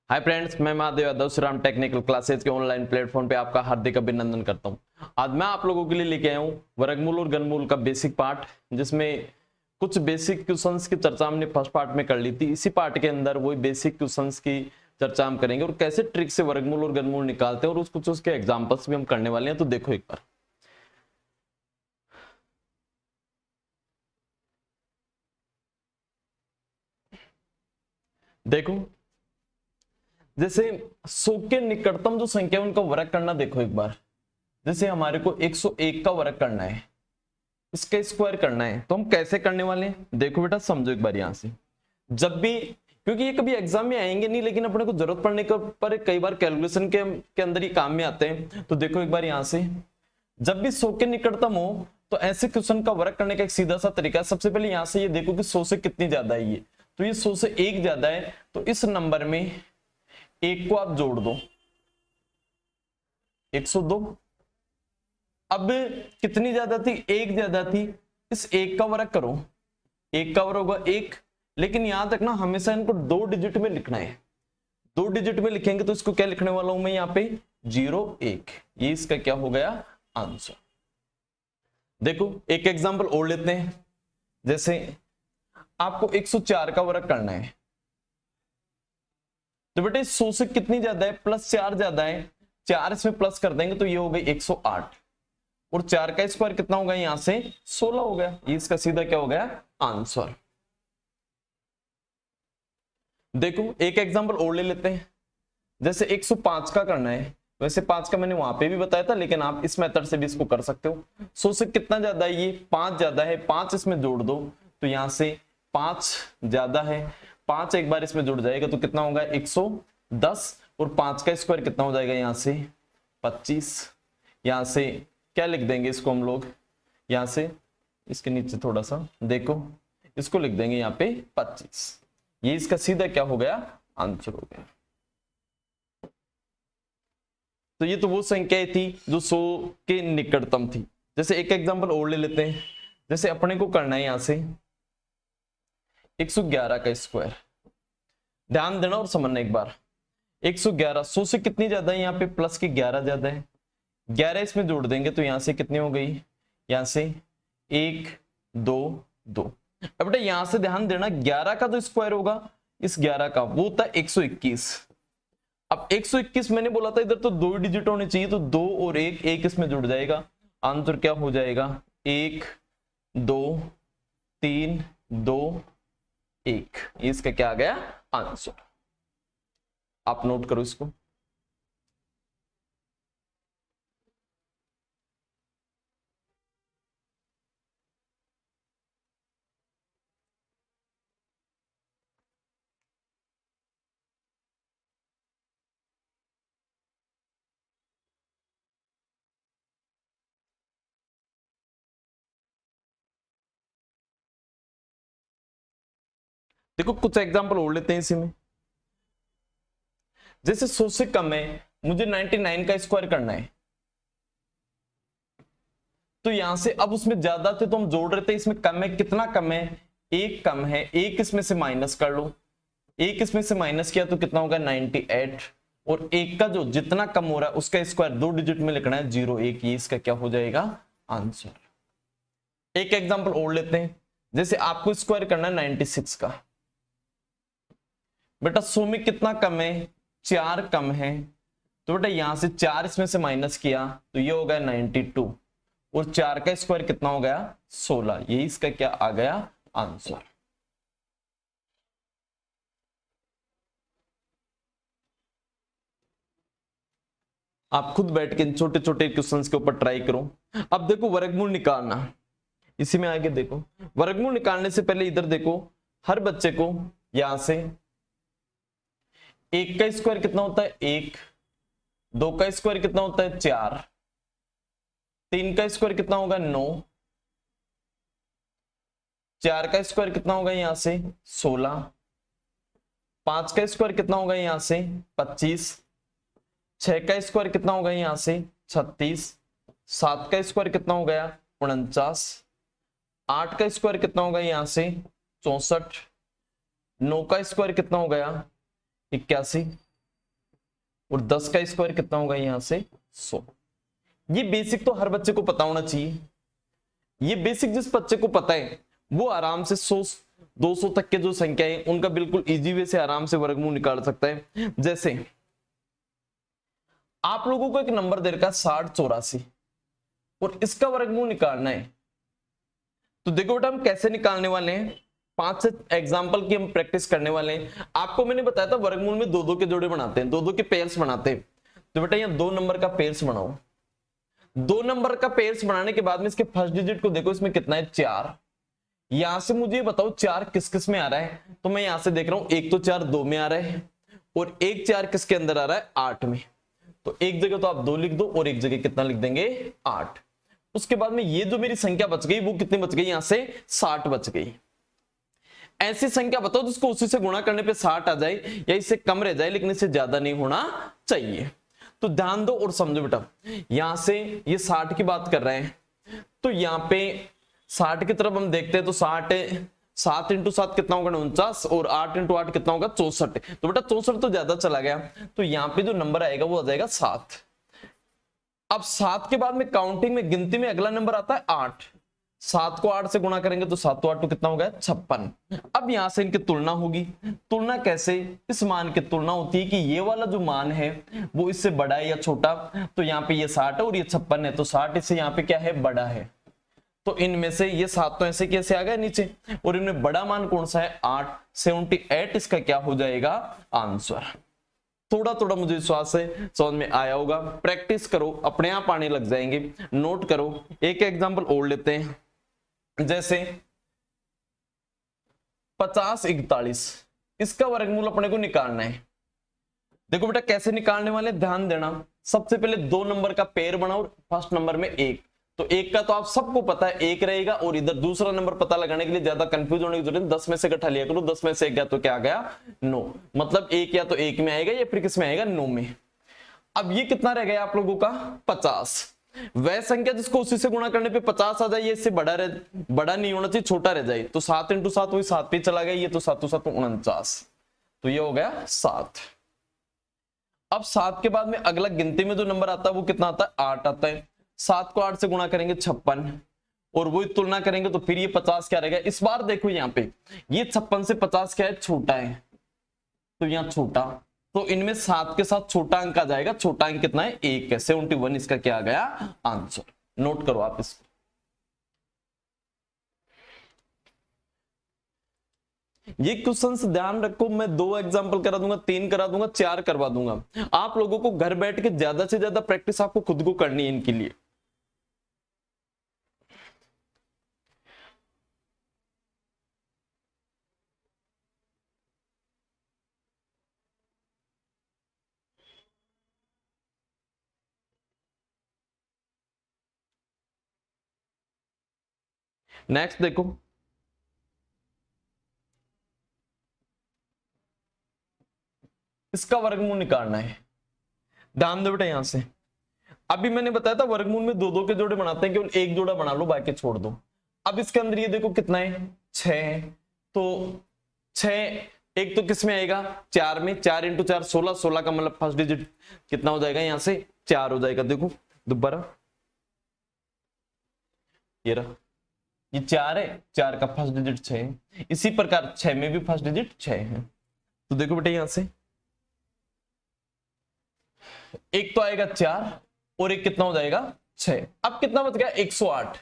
Hi friends, मैं Mahadev Yadav Shriram technical classes के online platform पे आपका हार्दिक अभिनंदन करता हूं। आज मैं आप लोगों के लिए लेके आया हूं वर्गमूल और घनमूल का बेसिक पार्ट, जिसमें कुछ बेसिक क्वेश्चंस की चर्चा हमने फर्स्ट पार्ट में कर ली थी। इसी पार्ट के अंदर वही बेसिक क्वेश्चंस की चर्चा हम करेंगे और कैसे ट्रिक से वर्गमूल और घनमूल निकालते हैं, और कुछ उसके एग्जाम्पल्स भी हम करने वाले हैं। तो देखो एक बार, देखो जैसे 100 के निकटतम जो संख्या है उनका वर्ग करना। देखो एक बार, जैसे हमारे को 101 का वर्ग करना है, इसका स्क्वायर करना है, तो हम कैसे करने वाले हैं देखो बेटा, समझो एक बार। यहां से जब भी, क्योंकि ये कभी एग्जाम में आएंगे नहीं, लेकिन अपने को जरूरत पड़ने पर कई बार कैलकुलेशन के अंदर ही काम में आते हैं। तो देखो एक बार, यहां से जब भी 100 के निकटतम हो तो ऐसे क्वेश्चन का वर्ग करने का एक सीधा सा तरीका है। सबसे पहले यहां से ये देखो कि 100 से कितनी ज्यादा है ये, तो ये 100 से 1 ज्यादा है, तो इस नंबर में 1 को आप जोड़ दो, 102। अब कितनी ज्यादा थी, 1 ज्यादा थी, इस 1 का वर्ग करो, 1 का वर्ग होगा 1। लेकिन याद रखना हमेशा इनको 2 डिजिट में लिखना है। 2 डिजिट में लिखेंगे तो इसको क्या लिखने वाला हूं मैं यहाँ पे, 0 1। ये इसका क्या हो गया, आंसर। देखो एक एग्जांपल और लेते हैं। जैसे आपको 104 का वर्ग करना है, तो बेटे 100 से कितनी ज्यादा है, +4 ज्यादा है, 4 इसमें प्लस कर देंगे तो ये हो गई 108, और 4 का स्क्वायर कितना होगा, यहां से 16 हो गया। ये इसका सीधा क्या हो गया, आंसर। देखो एक एग्जांपल और ले लेते हैं। जैसे 105 का करना है, वैसे 5 का मैंने वहां पे भी बताया था, लेकिन आप इस मेथड से भी इसको कर सकते हो। 100 से कितना ज्यादा है, ये 5 ज्यादा है, 5 इसमें जोड़ दो, तो यहां से 5 ज्यादा है, 5 एक बार इसमें जुड़ जाएगा तो कितना होगा, 110, और 5 का स्क्वायर कितना हो जाएगा, यहां से 25। यहां से क्या लिख देंगे इसको हम लोग, यहां से इसके नीचे थोड़ा सा देखो, इसको लिख देंगे यहाँ पे 25। ये इसका सीधा क्या हो गया, आंसर हो गया। तो ये तो वो संख्याएं थी जो 100 के निकटतम थी। जैसे एक एग्जांपल और ले लेते हैं। जैसे अपने को करना है यहां से 111 का स्क्वायर, ध्यान देना और समझना एक बार। 111 100 से कितनी ज्यादा है, यहाँ पे प्लस की 11 ज्यादा है, 11 इसमें जोड़ देंगे तो यहां से कितनी हो गई, यहां से 1 2 2। अब बेटा यहां से ध्यान देना, 11 का जो स्क्वायर होगा, इस 11 का वो होता है 121। अब 121 मैंने बोला था इधर तो 2 डिजिट होने चाहिए, तो 2 और 1, 1 इसमें जुड़ जाएगा, आंसर क्या हो जाएगा, 1 2 3 2 1। इसका क्या आ गया, आंसर। आप नोट करो इसको। देखो कुछ एग्जांपल और लेते हैं इसी में। जैसे 100 से कम है, मुझे 99 का स्क्वायर करना है, तो यहां से अब उसमें ज्यादा थे तो हम जोड़ रहे थे, इसमें कम है, कितना कम है, 1 कम है, 1 इसमें से माइनस कर लो, 1 इसमें से माइनस किया तो कितना होगा, 98, और 1 का जो जितना कम हो रहा है उसका स्क्वायर 2 डिजिट में लिखना है, 0 1। ये इसका क्या हो जाएगा, आंसर। एक एग्जांपल और लेते हैं। जैसे आपको स्क्वायर करना है 96 का, बेटा 100 में कितना कम है, 4 कम है, तो बेटा यहां से 4 इसमें से माइनस किया तो ये हो गया 92, और 4 का स्क्वायर कितना हो गया, 16। यही इसका क्या आ गया, आंसर। आप खुद बैठ के छोटे छोटे क्वेश्चंस के ऊपर ट्राई करो। अब देखो वर्गमूल निकालना, इसी में आगे देखो, वर्गमूल निकालने से पहले इधर देखो, हर बच्चे को यहां से 1 का स्क्वायर कितना होता है, 1, 2 का स्क्वायर कितना होता है, 4, 3 का स्क्वायर कितना होगा, 9, 4 का स्क्वायर कितना होगा, यहां से 16, 5 का स्क्वायर कितना होगा, यहां से 25, 6 का स्क्वायर कितना होगा, यहां से 36, 7 का स्क्वायर कितना हो गया, 49, 8 का स्क्वायर कितना होगा, यहां से 64, 9 का स्क्वायर कितना हो गया, 81, और 10 का स्क्वायर कितना होगा यहां से 100। ये बेसिक तो हर बच्चे को पता होना चाहिए। ये बेसिक जिस बच्चे को पता है वो आराम से 100 200 तक के जो संख्या है उनका बिल्कुल इजी वे से आराम से वर्गमूल निकाल सकता है। जैसे आप लोगों को एक नंबर दे रखा है 6084 और इसका वर्गमूल निकालना है। तो देखो बेटा हम कैसे निकालने वाले हैं, 5 एग्जाम्पल की हम प्रैक्टिस करने वाले हैं। आपको मैंने बताया था वर्गमूल में 2-2 के जोड़े बनाते हैं, 2-2 के पेयर्स बनाते हैं। तो बेटा यहाँ 2 नंबर का पेयर्स बनाओ। 2 नंबर का पेयर्स बनाने के बाद में इसके फर्स्ट डिजिट को देखो, इसमें कितना है 4। यहां से मुझे बताओ 4 किस किस में आ रहा है। तो मैं यहां से देख रहा हूं एक तो 4 2 में आ रहा है और एक 4 किसके अंदर आ रहा है 8 में। तो एक जगह तो आप 2 लिख दो और एक जगह कितना लिख देंगे 8। उसके बाद में ये जो मेरी संख्या बच गई वो कितनी बच गई, यहां से 60 बच गई। ऐसी संख्या बताओ जिसको उसी से गुणा करने पे 60 आ जाए या इससे कम रह जाए लेकिन इससे ज्यादा नहीं होना चाहिए। तो ध्यान दो और समझो बेटा, यहां से ये 60 की बात कर रहे हैं तो यहां पे 60 की तरफ हम देखते हैं तो 7 इंटू 7 कितना होगा 49 और 8 इंटू 8 कितना होगा 64। तो बेटा 64 तो ज्यादा चला गया, तो यहां पे जो नंबर आएगा वो आ जाएगा 7। अब 7 के बाद में काउंटिंग में गिनती में अगला नंबर आता है 8। 7 को 8 से गुणा करेंगे तो 7 तो 8 तो कितना होगा 56। अब यहां से इनकी तुलना होगी। तुलना कैसे, इस मान की तुलना होती है कि ये वाला जो मान है वो इससे बड़ा है या छोटा। तो यहाँ पे ये 60 है और ये 56 है, तो 60 इससे यहाँ पे क्या है बड़ा है। तो इनमें से ये 7 तो ऐसे कैसे आ गया नीचे, और इनमें बड़ा मान कौन सा है 8। 78 इसका क्या हो जाएगा आंसर। थोड़ा थोड़ा मुझे विश्वास है समझ में आया होगा। प्रैक्टिस करो, अपने आप आने लग जाएंगे। नोट करो, एक एग्जांपल और लेते हैं। जैसे 5041, इसका वर्गमूल अपने को निकालना है। देखो बेटा कैसे निकालने वाले, ध्यान देना। सबसे पहले 2 नंबर का पेयर बनाओ, फर्स्ट नंबर में 1। तो 1 का तो आप सबको पता है 1 रहेगा, और इधर दूसरा नंबर पता लगाने के लिए ज्यादा कंफ्यूज होने की जरूरत नहीं, 10 में से घटा लिया करो। 10 में से 1 गया तो क्या आ गया 9, मतलब 1 या तो 1 में आएगा या फिर किस में आएगा 9 में। अब ये कितना रह गया आप लोगों का 50। वह संख्या जिसको उसी से गुणा करने पे 50 आ जाए, ये इससे बड़ा नहीं होना चाहिए, छोटा रह जाए। तो 7 इंटू 7 वही 7 पे चला गया, ये तो 7 7 49, तो ये हो गया 7। अब 7 के बाद में अगला गिनती में जो नंबर आता है वो कितना आता है 8 आता है। 7 को 8 से गुणा करेंगे 56 और वही तुलना करेंगे तो फिर ये 50 क्या रहेगा। इस बार देखो यहाँ पे ये 56 से 50 क्या है छोटा है, तो यहाँ छोटा, तो इनमें 7 के साथ छोटा अंक आ जाएगा। छोटा अंक कितना है 1 है, 71 इसका क्या आ गया आंसर। नोट करो आप इसको। ये क्वेश्चंस ध्यान रखो, मैं 2 एग्जांपल करा दूंगा, 3 करा दूंगा, 4 करवा दूंगा। आप लोगों को घर बैठ के ज्यादा से ज्यादा प्रैक्टिस आपको खुद को करनी है इनके लिए। नेक्स्ट देखो, इसका वर्गमूल निकालना है। ध्यान दो बेटा, यहां से अभी मैंने बताया था वर्गमूल में 2-2 के जोड़े बनाते हैं, केवल एक जोड़ा बना लो बाकी छोड़ दो। अब इसके अंदर ये देखो कितना है 6, तो 6 एक तो किस में आएगा 4 में, 4 इंटू 4 16, 16 का मतलब फर्स्ट डिजिट कितना हो जाएगा यहां से 4 हो जाएगा। देखो दोबारा ये रहा, ये 4 है, 4 का फर्स्ट डिजिट 6 है। इसी प्रकार 6 में भी फर्स्ट डिजिट 6 है। तो देखो बेटा यहां से एक तो आएगा 4 और एक कितना हो जाएगा 6। अब कितना बच गया 108।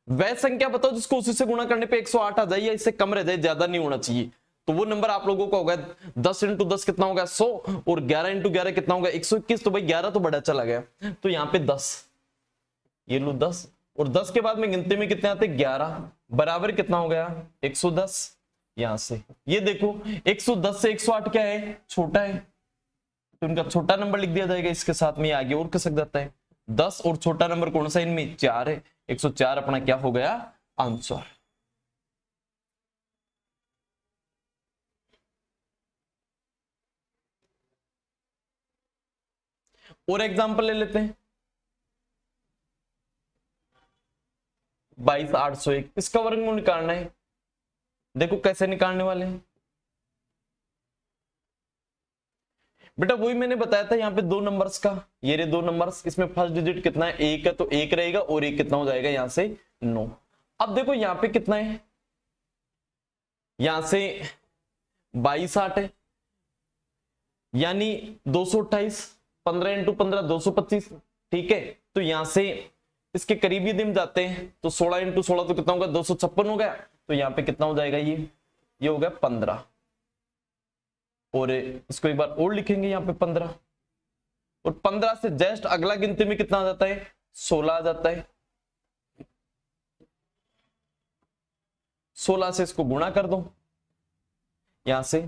वह संख्या बताओ जिसको उसी से गुणा करने पे 108 आ जाए या इससे कम रह जाए, ज्यादा नहीं होना चाहिए। तो वो नंबर आप लोगों को होगा 10 इंटू 10 कितना होगा 100 और 11 इंटू 11 कितना होगा 121। तो भाई 11 तो बड़ा चला गया, तो यहाँ पे 10, ये लो 10 और 10 के बाद में गिनती में कितने आते 11 बराबर कितना हो गया 110। यहां से ये देखो 110 से 108 क्या है छोटा है, तो इनका छोटा नंबर लिख दिया जाएगा। इसके साथ में आगे और खसक जाता है 10 और छोटा नंबर कौन सा इनमें 4 है, 104 अपना क्या हो गया आंसर। और एग्जांपल ले लेते हैं 22801, इसका वर्गमूल निकालना है। देखो कैसे निकालने वाले हैं, बेटा वही मैंने बताया था यहाँ पे दो नंबर्स का, ये रहे दो नंबर्स, इसमें फर्स्ट डिजिट कितना है, एक है, तो एक रहेगा और एक कितना हो जाएगा यहाँ से 9। अब देखो यहाँ पे कितना है, यहां से 22 8 है, यानी 228, 15 × 15 225, ठीक है। तो यहां से इसके करीबी दिन जाते हैं, तो 16 × 16 तो कितना होगा, 256 हो गया। तो यहाँ पे कितना हो जाएगा, ये हो गया 15, और इसको एक बार और लिखेंगे यहाँ पे 15, और 15 से जस्ट अगला गिनती में कितना आ जाता है, 16 आ जाता है। 16 से इसको गुणा कर दो, यहां से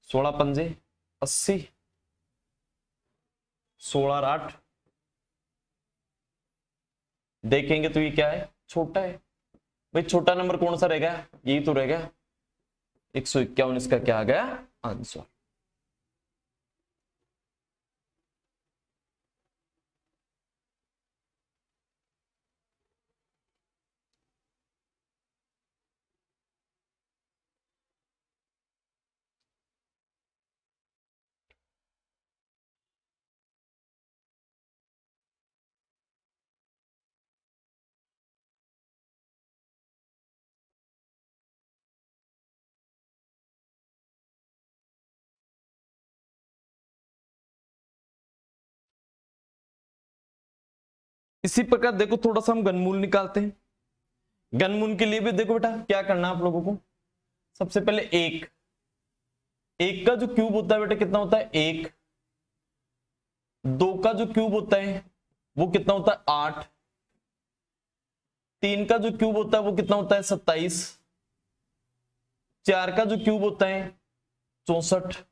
16 पंजे 80, 16 और 8, देखेंगे तो ये क्या है, छोटा है भाई। छोटा नंबर कौन सा रहेगा, यही तो रहेगा 151, इसका क्या आ गया आंसर। इसी प्रकार देखो थोड़ा सा हम घनमूल निकालते हैं। घनमूल के लिए भी देखो बेटा क्या करना है आप लोगों को, सबसे पहले एक का जो क्यूब होता है बेटा कितना होता है, 1। 2 का जो क्यूब होता है वो कितना होता है, 8। 3 का जो क्यूब होता है वो कितना होता है, 27। 4 का जो क्यूब होता है 64।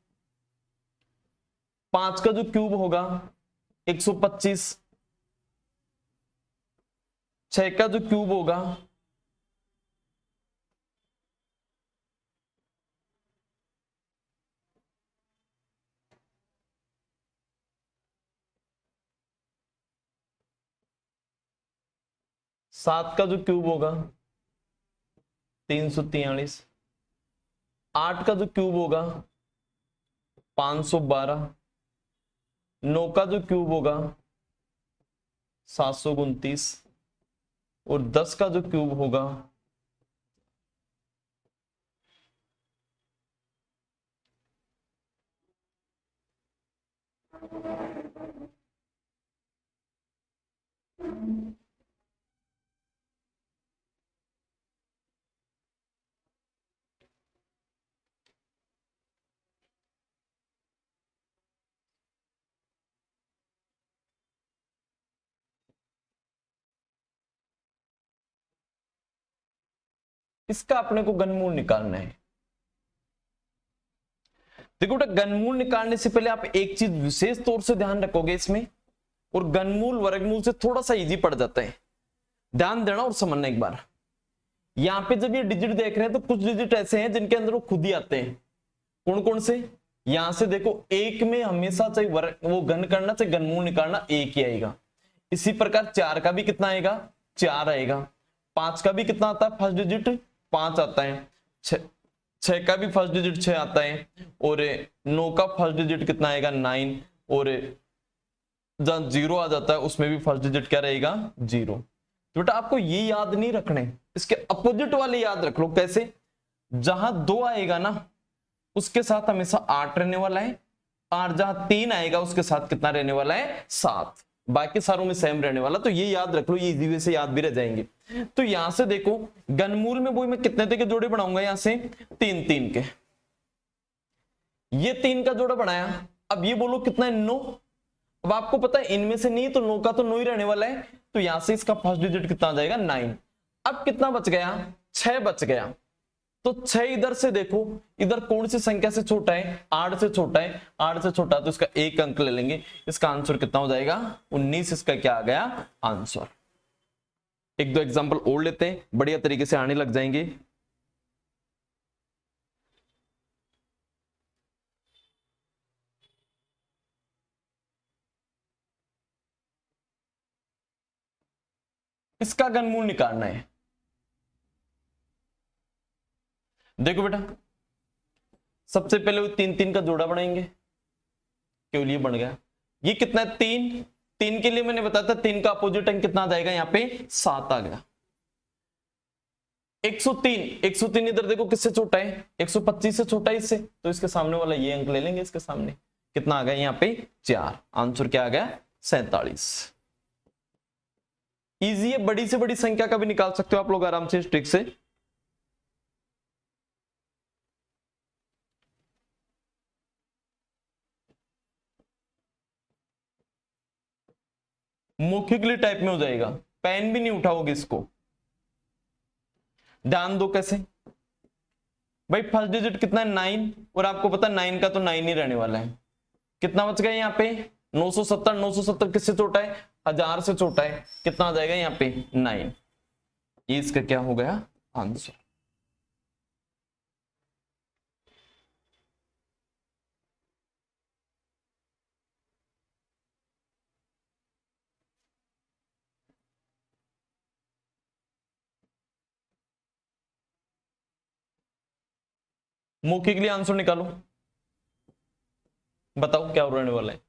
5 का जो क्यूब होगा 125। 6 का जो क्यूब होगा 7 का जो क्यूब होगा 343। 8 का जो क्यूब होगा 512। 9 का जो क्यूब होगा 729, और 10 का जो क्यूब होगा इसका अपने को घनमूल निकालना है। देखो बेटा घनमूल निकालने से पहले आप एक चीज विशेष तौर से ध्यान रखोगे इसमें, और घनमूल वर्गमूल से थोड़ा सा इजी पड़ जाता है, ध्यान देना और समझना एक बार। यहां पे जब ये डिजिट देख रहे हैं तो कुछ डिजिट ऐसे हैं जिनके अंदर वो खुद ही आते हैं। कौन कौन से, यहां से देखो एक में हमेशा चाहे वो घन करना चाहे घनमूल निकालना एक ही आएगा। इसी प्रकार 4 का भी कितना आएगा, 4 आएगा। 5 का भी कितना आता है, फर्स्ट डिजिट 5 आता है। 6 का भी फर्स्ट डिजिट 6 आता है, और 9 का फर्स्ट डिजिट कितना आएगा, 9, और जहां 0 आ जाता है उसमें भी फर्स्ट डिजिट क्या रहेगा, 0। तो बेटा आपको ये याद नहीं रखने, इसके अपोजिट वाले याद रख लो। कैसे, जहां 2 आएगा ना उसके साथ हमेशा 8 रहने वाला है, और जहां 3 आएगा उसके साथ कितना रहने वाला है, 7। बाकी सारों में सेम रहने वाला। तो ये याद रख लो, ये इजी वे से याद भी रह जाएंगे। तो यहां से देखो घनमूल में वो मैं कितने के जोड़े बनाऊंगा, यहां से 3 3 के, ये 3 का जोड़ा बनाया। अब ये बोलो कितना है, 9। अब आपको पता है इनमें से नहीं तो 9 का तो 9 ही रहने वाला है, तो यहां से इसका फर्स्ट डिजिट कितना आ जाएगा, 9। अब कितना बच गया, 6 बच गया। तो 6 इधर से देखो, इधर कौन सी संख्या से छोटा है, 8 से छोटा है। 8 से छोटा तो इसका 1 अंक ले लेंगे, इसका आंसर कितना हो जाएगा, 19। इसका क्या आ गया आंसर। एक दो एग्जांपल और लेते हैं, बढ़िया तरीके से आने लग जाएंगे। इसका घनमूल निकालना है। देखो बेटा सबसे पहले वो 3 3 का जोड़ा बनाएंगे, केवल ये बन गया। ये कितना है 3, 3 के लिए मैंने बताया था 3 का अपोजिट अंक कितना आ जाएगा, यहाँ पे 7 आ गया। 103, 103 इधर देखो किससे छोटा है, 125 से छोटा है इससे, तो इसके सामने वाला ये अंक ले लेंगे, इसके सामने कितना आ गया यहाँ पे 4। आंसर क्या आ गया 47। इजी है, बड़ी से बड़ी संख्या का भी निकाल सकते हो आप लोग आराम से इस ट्रिक से। मौखिकली टाइप में हो जाएगा, पेन भी नहीं उठाओगे इसको। ध्यान दो कैसे भाई, फर्स्ट डिजिट कितना है 9, और आपको पता है 9 का तो 9 ही रहने वाला है। कितना बच गया यहाँ पे 970, 970 किससे छोटा है 1000 से छोटा है, कितना आ जाएगा यहाँ पे 9। ये इसका क्या हो गया आंसर। मौखिक के लिए आंसर निकालो, बताओ क्या रहने वाला है।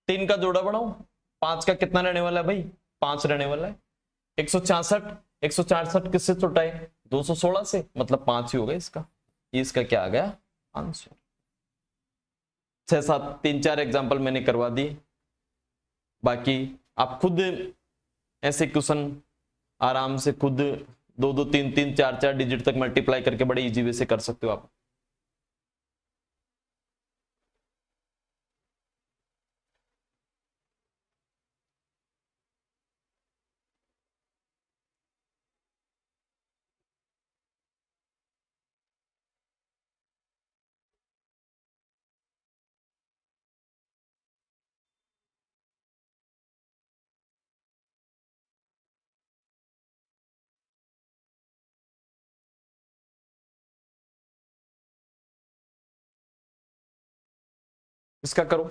तीन का जोड़ा बनाओ, 5 का कितना रहने वाला है भाई 5 रहने वाला है। 166, 166 किससे छोटा है 216 से, मतलब 5 ही होगा इसका। इसका क्या आ गया आंसर। 6-7 3-4 एग्जाम्पल मैंने करवा दिए, बाकी आप खुद ऐसे क्वेश्चन आराम से खुद 2-2 3-3 4-4 डिजिट तक मल्टीप्लाई करके बड़े इजी वे से कर सकते हो आप। इसका करो,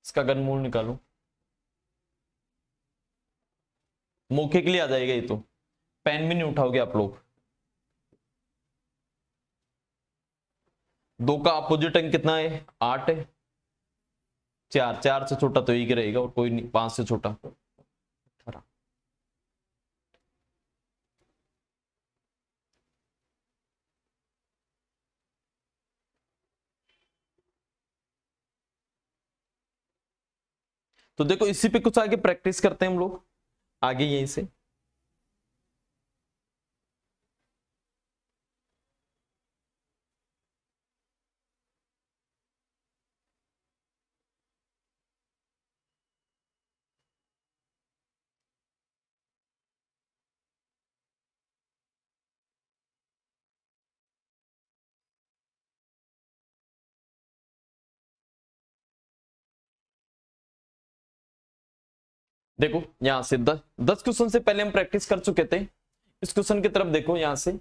इसका घनमूल निकालो, मौके के लिए आ जाएगा ये तो, पेन भी नहीं उठाओगे आप लोग। 2 का अपोजिट अंक कितना है 8 है, 4 से छोटा तो एक ही रहेगा और कोई नहीं, 5 से छोटा 18। तो देखो इसी पे कुछ आगे प्रैक्टिस करते हैं हम लोग आगे यहीं से। देखो यहां से 10 क्वेश्चन से पहले हम प्रैक्टिस कर चुके थे। इस क्वेश्चन की तरफ देखो यहां से,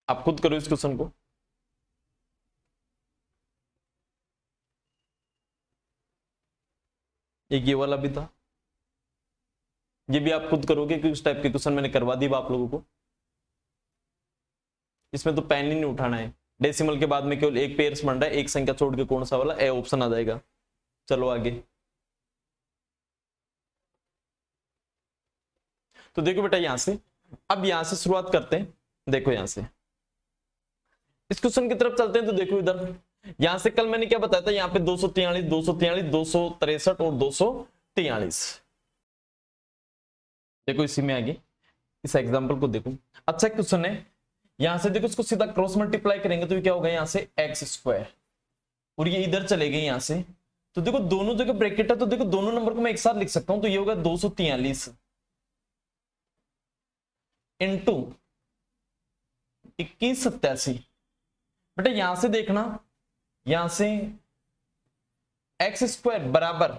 आप खुद करो इस क्वेश्चन को। एक ये वाला भी था, ये भी आप खुद करोगे क्योंकि इस टाइप के क्वेश्चन मैंने करवा दिया आप लोगों को। इसमें तो पेन ही नहीं उठाना है, डेसिमल के बाद में केवल एक पेयर्स बन रहा है, एक संख्या छोड़ के कौन सा वाला ए ऑप्शन आ जाएगा। चलो आगे। तो देखो बेटा यहां से, अब यहां से शुरुआत करते हैं। देखो यहां से इस क्वेश्चन की तरफ चलते हैं। तो देखो इधर यहां से कल मैंने क्या बताया था, यहाँ पे 243, 243, 263 और 243। देखो इसी में आगे इस एग्जांपल को देखो, अच्छा क्वेश्चन है। यहां से देखो इसको सीधा क्रॉस मल्टीप्लाई करेंगे तो ये क्या होगा यहाँ से x स्क्वायर, और ये इधर चले गए यहाँ से तो देखो दोनों जगह ब्रैकेट है, तो देखो दोनों नंबर को मैं एक साथ लिख सकता हूं, तो ये होगा 243 इंटू 2187। बेटा यहां से देखना, यहां से एक्स स्क्वायर बराबर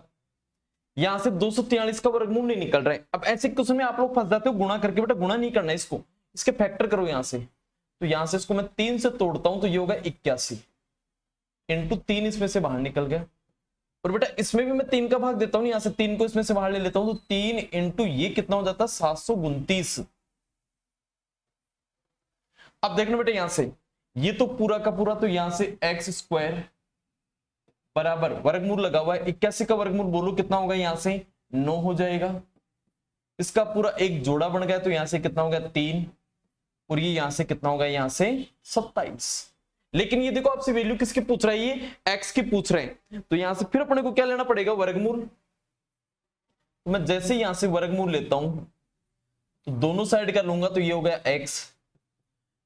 यहां से 243 का वर्गमूल नहीं निकल रहा है। अब ऐसे क्वेश्चन में आप लोग फंस जाते हो गुणा करके, बेटा गुणा नहीं करना है इसको, इसके फैक्टर करो यहां से। तो यहां से इसको मैं 3 से तोड़ता हूं, तो ये होगा 81 इंटू 3, इसमें से बाहर निकल गया। और बेटा इसमें भी मैं 3 का भाग देता हूं, यहां से 3 को इसमें से बाहर ले लेता हूं, तो 3 इंटू ये कितना हो जाता है 729। अब देखना बेटा यहां से ये तो पूरा का पूरा, तो यहां से एक्स स्क्वायर बराबर वर्गमूल लगा हुआ है 81 का वर्गमूल बोलो कितना होगा, यहां से 9 हो जाएगा। इसका पूरा एक जोड़ा बन गया, तो यहां से कितना हो गया 3, और ये यहां से कितना होगा, यहां से 27। लेकिन ये देखो आपसे वैल्यू किसकी पूछ रहा है, ये एक्स की पूछ रहे हैं, तो यहां से फिर अपने को क्या लेना पड़ेगा, वर्गमूल। तो मैं जैसे यहां से वर्गमूल लेता हूं, तो दोनों साइड का लूंगा, तो ये हो गया एक्स,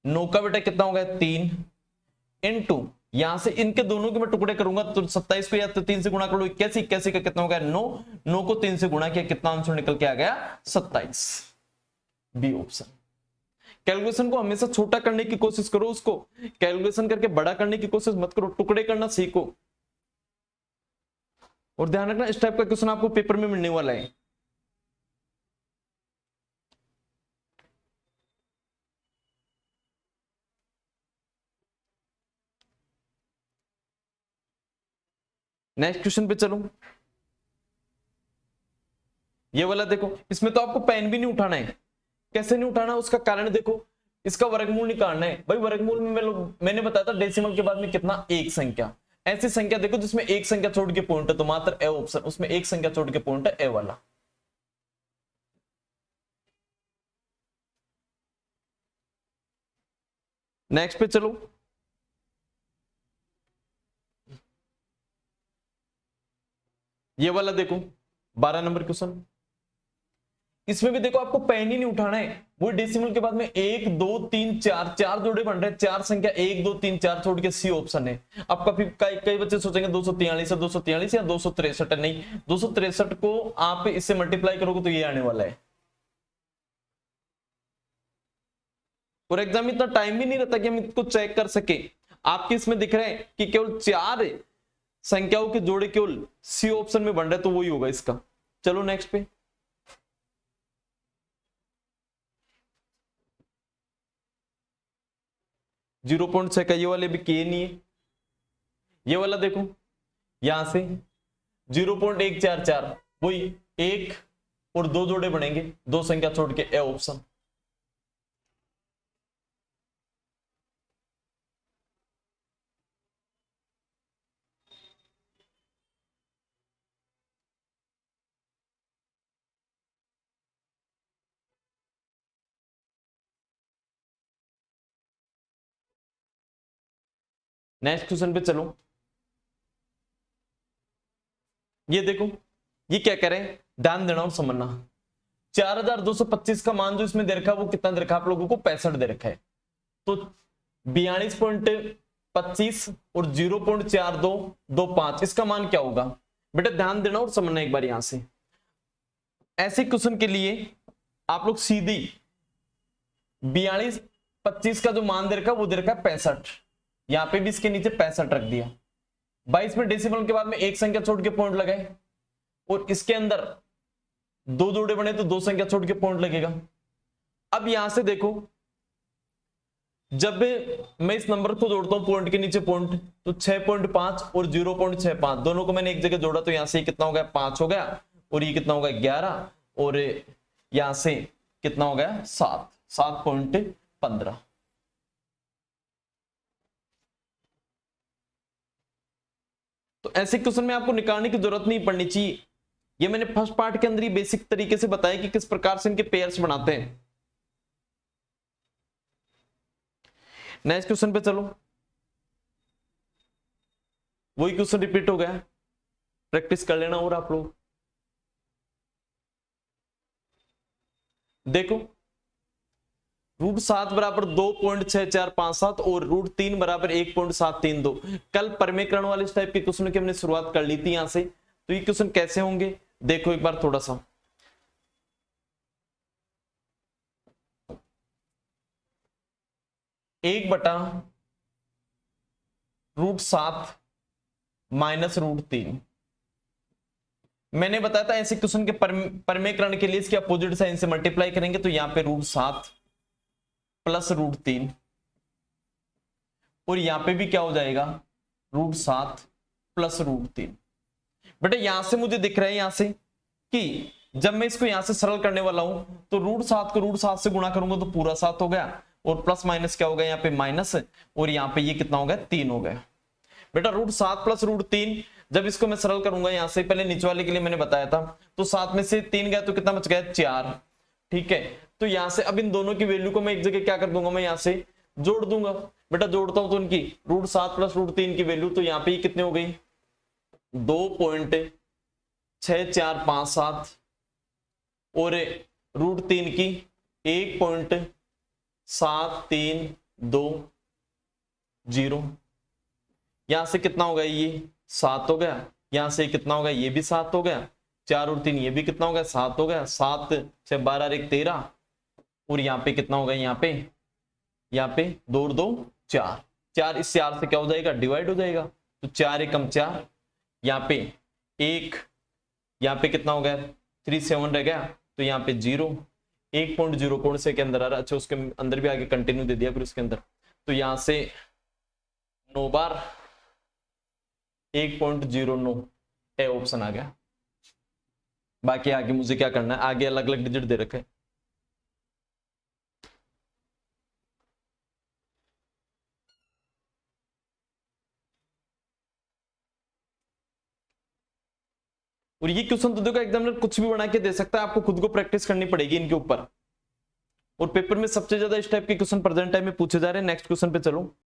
9 का बेटा कितना हो गया 3 इंटू यहां से इनके दोनों के मैं टुकड़े करूंगा, तो 27 को या तो 3 से गुणा कर लो 81, 81 का कितना हो गया 9, 9 को 3 से गुणा किया, कितना आंसर निकल के आ गया 27। B option. कैलकुलेशन को हमेशा छोटा करने की कोशिश करो, उसको कैलकुलेशन करके बड़ा करने की कोशिश मत करो, टुकड़े करना सीखो। और ध्यान रखना इस टाइप का क्वेश्चन आपको पेपर में मिलने वाला है। नेक्स्ट क्वेश्चन पे चलो। ये वाला देखो, इसमें तो आपको पेन भी नहीं उठाना है। कैसे नहीं उठाना, उसका कारण देखो, इसका वर्गमूल निकालना है भाई। वर्गमूल में मैंने बताया था डेसिमल के बाद में कितना, एक संख्या। ऐसी संख्या देखो जिसमें एक संख्या छोड़ के पॉइंट है, तो मात्र ए ऑप्शन, उसमें एक संख्या छोड़ के पॉइंट है, ए वाला। नेक्स्ट पे चलो। ये वाला देखो 12 नंबर क्वेश्चन। इसमें भी देखो आपको पेन ही नहीं उठाना है, वो डेसिमल के बाद में 1 2 3 4 चार जोड़े बन रहे हैं, चार संख्या 1 2 3 4 छोड़ के सी ऑप्शन है। आपका फिर कई बच्चे सोचेंगे 243 है, 243 या 263 है, नहीं 263 को आप इससे मल्टीप्लाई करोगे तो ये आने वाला है। और एग्जाम में इतना टाइम भी नहीं रहता कि हम इसको चेक कर सके। आपके इसमें दिख रहे हैं कि केवल 4 संख्याओं के जोड़े केवल सी ऑप्शन में बन रहे, तो वही होगा इसका। चलो नेक्स्ट पे। जीरो पॉइंट 6 का ये वाले भी के नहीं है। ये वाला देखो यहां से 0.144 वही 1 और 2 जोड़े बनेंगे, 2 संख्या छोड़ के, ए ऑप्शन। नेक्स्ट क्वेश्चन पे चलो। ये देखो ये क्या कह रहे हैं, ध्यान देना और समझना। 4225 का मान जो इसमें दे रखा है वो कितना दे रखा है आप लोगों को, 65 दे रखा है। तो 42.25 और 0.4225 इसका मान क्या होगा, बेटा ध्यान देना और समझना एक बार। यहां से ऐसे क्वेश्चन के लिए आप लोग सीधी 4225 का जो मान दे रखा है वो दे रखा है 65, यहां पे भी इसके नीचे 65 रख दिया। 22 में डेसिमल के बाद में एक संख्या छोड़ के पॉइंट लगाए, और इसके अंदर 2 जोड़े बने तो 2 संख्या छोड़ के पॉइंट लगेगा। अब यहां से देखो जब मैं इस नंबर को जोड़ता हूं पॉइंट के नीचे पॉइंट, तो 6.5 और 0.65 दोनों को मैंने एक जगह जोड़ा, तो यहां से कितना हो गया 5 हो गया, और ये कितना होगा 11, और यहां से कितना हो गया 7.15। तो ऐसे क्वेश्चन में आपको निकालने की जरूरत नहीं पड़नी चाहिए। ये मैंने फर्स्ट पार्ट के अंदर ही बेसिक तरीके से बताया कि किस प्रकार से इनके पेयर्स बनाते हैं। नेक्स्ट क्वेश्चन पे चलो। वही क्वेश्चन रिपीट हो गया, प्रैक्टिस कर लेना और आप लोग। देखो √7 बराबर 2.6457 और √3 बराबर 1.732। कल परमीकरण वाले इस टाइप के क्वेश्चन की हमने शुरुआत कर ली थी यहां से। तो ये क्वेश्चन कैसे होंगे देखो एक बार थोड़ा सा। एक बटा √7 माइनस √3। मैंने बताया था ऐसे क्वेश्चन के परमीकरण के लिए इसके अपोजिट साइन से मल्टीप्लाई करेंगे तो यहां पे √7 प्लस √3 और यहां पे भी क्या हो जाएगा √7 प्लस √3। बेटा यहां से मुझे दिख रहा है यहां से कि जब मैं इसको यहां से सरल करने वाला हूं तो √7 को √7 से गुणा करूंगा तो पूरा 7 हो गया और प्लस माइनस क्या हो गया यहाँ पे माइनस और यहाँ पे ये कितना हो गया 3 हो गया। बेटा √7 प्लस √3 जब इसको मैं सरल करूंगा यहां से, पहले नीचे वाले के लिए मैंने बताया था, तो 7 में से 3 गया तो कितना बच गया 4। ठीक है, तो यहां से अब इन दोनों की वैल्यू को मैं एक जगह क्या कर दूंगा, मैं यहां से जोड़ दूंगा। बेटा जोड़ता हूं तो उनकी √7 प्लस √3 की वैल्यू तो यहाँ पे कितनी हो गई 2.6457 और √3 की 1.7320। यहां से कितना हो गया ये 7 हो गया, यहां से कितना हो गया ये भी 7 हो गया, 4 और 3 ये भी कितना हो गया 7 हो गया, 7 6 12 1 13 और यहाँ पे कितना हो गया यहाँ पे 2 और 2 4, 4 इस 4 से क्या हो जाएगा डिवाइड हो जाएगा तो 4 एकम 4, यहाँ पे 1, यहाँ पे कितना हो गया 3 7 रह गया तो यहाँ पे 0, 1.0 कौन से के अंदर आ रहा, अच्छा उसके अंदर भी आगे कंटिन्यू दे दिया फिर उसके अंदर, तो यहाँ से 9 बार 1.09 ए ऑप्शन आ गया। बाकी आगे मुझे क्या करना है, आगे अलग अलग डिजिट दे रखे। और ये क्वेश्चन तो देखो एग्जामिनर कुछ भी बना के दे सकता है, आपको खुद को प्रैक्टिस करनी पड़ेगी इनके ऊपर। और पेपर में सबसे ज्यादा इस टाइप के क्वेश्चन प्रेजेंट टाइम में पूछे जा रहे हैं। नेक्स्ट क्वेश्चन पे चलो।